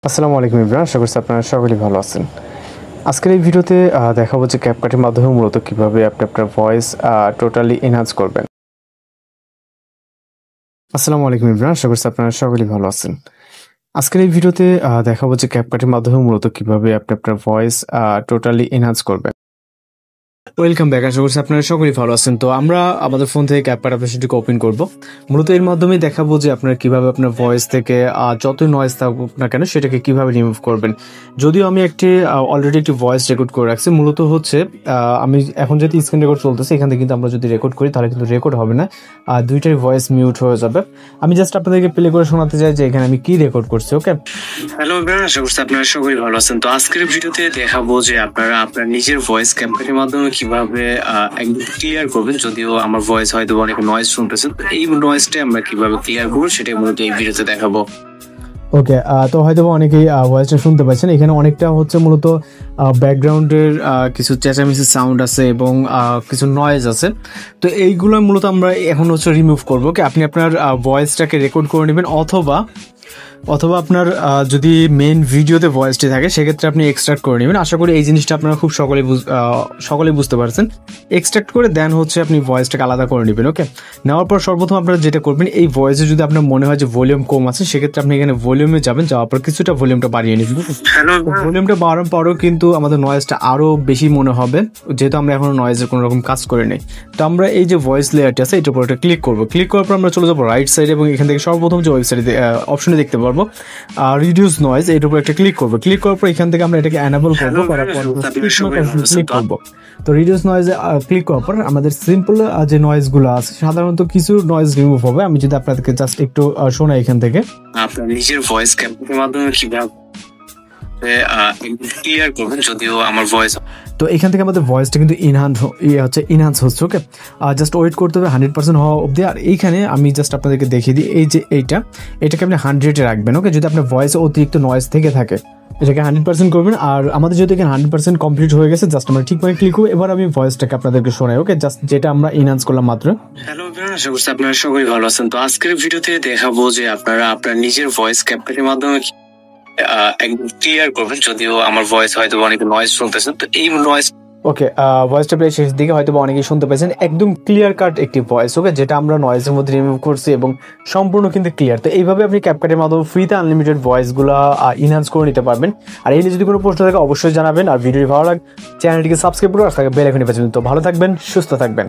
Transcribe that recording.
আসসালামু আলাইকুম ইব্রাহিম, আশা করছি আপনারা সকলেই ভালো আছেন। আজকের এই ভিডিওতে দেখাবো যে ক্যাপকাটের মাধ্যমে মূলত কীভাবে আপনি আপনার ভয়েস টোটালি এনহান্স করবেন। আসসালামু আলাইকুম ইব্রাহিম, আশা করছি আপনারা সকলেই ভালো আছেন। আজকের এই ভিডিওতে দেখাবো যে ক্যাপকাটের মাধ্যমে মূলত কীভাবে আপনি আপনার ভয়েস টোটালি এনহান্স করবেন। ওয়েলকাম ব্যাক, আশা করছি আপনারা সকলেই ভালো আছেন। তো আমরা আমাদের ফোন থেকে ক্যাপকাট অ্যাপ্লিকেশনটিকে ওপেন করব। মূলত এর মাধ্যমে দেখাবো যে আপনারা কিভাবে আপনার ভয়েস থেকে যতই নয়েজ থাকুক না কেন সেটাকে কিভাবে রিমুভ করবেন। যদিও আমি অলরেডি একটি ভয়েস রেকর্ড করে রাখছি। মূলত হচ্ছে আমি এখন যেহেতু স্ক্রিন রেকর্ড চলতেছে, এখান থেকে কিন্তু আমরা যদি রেকর্ড করি তাহলে কিন্তু রেকর্ড হবে না, দুইটাই ভয়েস মিউট হয়ে যাবে। আমি জাস্ট আপনাদেরকে প্লে করে শোনাতে চাই যে এখানে আমি কি রেকর্ড করছি। ওকে, হ্যালো এভরিওয়ান, আশা করছি আপনারা সকলেই ভালো আছেন। তো আজকের ভিডিওতে দেখাবো যে আপনারা আপনার নিজের ভয়েস ক্যাপকাটের মাধ্যমে কিভাবে একদম ক্লিয়ার করবেন। যদিও আমার ভয়েস হয়তো অনেক নয়েজ শুনতেছেন, এই নয়েজটা আমরা কিভাবে ক্লিয়ার করবো সেটাই মূলত এই ভিডিওতে দেখাবো। ওকে, তো হয়তো অনেকেই ভয়েসটা শুনতে পাচ্ছেন। এখানে অনেকটা হচ্ছে মূলত ব্যাকগ্রাউন্ডের কিছু চেঁচামেচি সাউন্ড আছে এবং কিছু নয়েজ আছে। তো এইগুলো মূলত আমরা এখন হচ্ছে রিমুভ করবো। ওকে, আপনি আপনার ভয়েসটাকে রেকর্ড করে নেবেন, অথবা আপনার যদি মেইন ভিডিওতে ভয়েসটি থাকে সেক্ষেত্রে আপনি এক্সট্রাক্ট করে নেবেন। আশা করি এই জিনিসটা আপনারা খুব সকলেই বুঝতে পারছেন। এক্সট্রাক্ট করে দেন হচ্ছে আপনি ভয়েসটাকে আলাদা করে নেবেন। ওকে, নেওয়ার পর সর্বপ্রথম আপনারা যেটা করবেন, এই ভয়েসে যদি আপনার মনে হয় যে ভলিউম কম আছে সেক্ষেত্রে আপনি এখানে ভলিউমে যাবেন, যাওয়ার পর কিছুটা ভলিউমটা বাড়িয়ে নেবেন। ভলিউমটা বাড়ানোর পরও কিন্তু আমাদের নয়েজটা আরও বেশি মনে হবে, যেহেতু আমরা এখনো নয়েজের কোনো রকম কাজ করে নেই। তো আমরা এই যে ভয়েস লেয়ারটি আছে এটার উপর একটা ক্লিক করবো। ক্লিক করার পর আমরা চলে যাবো রাইট সাইড এবং এখান থেকে সর্বপ্রথম যে ওয়েবসাইটে অপশনে দেখতে পারবো রিডিউস নয়েজ, এটার উপর একটা ক্লিক করবো। ক্লিক করার পর এখান থেকে আমরা এটাকে এনাবল করবো, করার পর ক্লিক করবো। তো রিডিউস নয়েজে ক্লিক করার পর আমাদের সিম্পল যে নয়েজগুলো আছে সাধারণত কিছু নয়েজ রিমুভ হবে। আমি যদি আপনাদেরকে জাস্ট একটু শোনাই এখান থেকে, আপনার নিজের ভয়েস ক্যাপকাটের মাধ্যমে কিভাবে ক্লিয়ার করবেন। যদিও আমার ভয়েস, তো এখান থেকে আমাদের ভয়েসটা কিন্তু ইনহান্স হচ্ছে। ওকে, জাস্ট ওয়েট করতে হবে 100% হওয়া অবধি। আর এইখানে আমি জাস্ট আপনাদেরকে দেখিয়ে দিই, এই যে এটাকে আপনি 100-এ রাখবেন। ওকে, যদি আপনার ভয়েসে অতিরিক্ত নয়েজ থেকে থাকে এটাকে 100% করবেন। আর আমাদের যেহেতু এখানে 100% কমপ্লিট হয়ে গেছে, জাস্ট আমরা ঠিকভাবে ক্লিক করবো। এবার আমি ভয়েসটাকে আপনাদেরকে শোনাই। ওকে, জাস্ট যেটা আমরা ইনহান্স করলাম মাত্র। হ্যালো এভরিওয়ান, আশা করছি আপনারা সকলেই ভালো আছেন। তো আজকের ভিডিওতে দেখাবো যে আপনারা আপনার নিজের ভয়েস ক্যাপকাটের মাধ্যমে একদম ক্লিয়ার করবেন। যদিও আমার ভয়েস হয়তো অনেক নয়েজ শুনতেছেন, তো এই নয়েজ, ওকে, ভয়েসটা প্রায় শেষ দিকে হয়তো অনেকেই শুনতে পেয়েছেন। একদম ক্লিয়ার কাট একটি ভয়েস। ওকে, যেটা আমরা নয়েজের মধ্যে রিমুভ করছি এবং সম্পূর্ণ কিন্তু ক্লিয়ার। তো এইভাবে আপনি ক্যাপকাটের মাধ্যমে ফ্রিতে আনলিমিটেড ভয়েসগুলো ইনহ্যান্স করে নিতে পারবেন। আর এই নিয়ে যদি কোনো প্রশ্ন থাকে অবশ্যই জানাবেন। আর ভিডিওটি ভালো লাগে চ্যানেলটিকে সাবস্ক্রাইব করে আর বেল আইকনে বাজিয়ে দিন। তো ভালো থাকবেন, সুস্থ থাকবেন।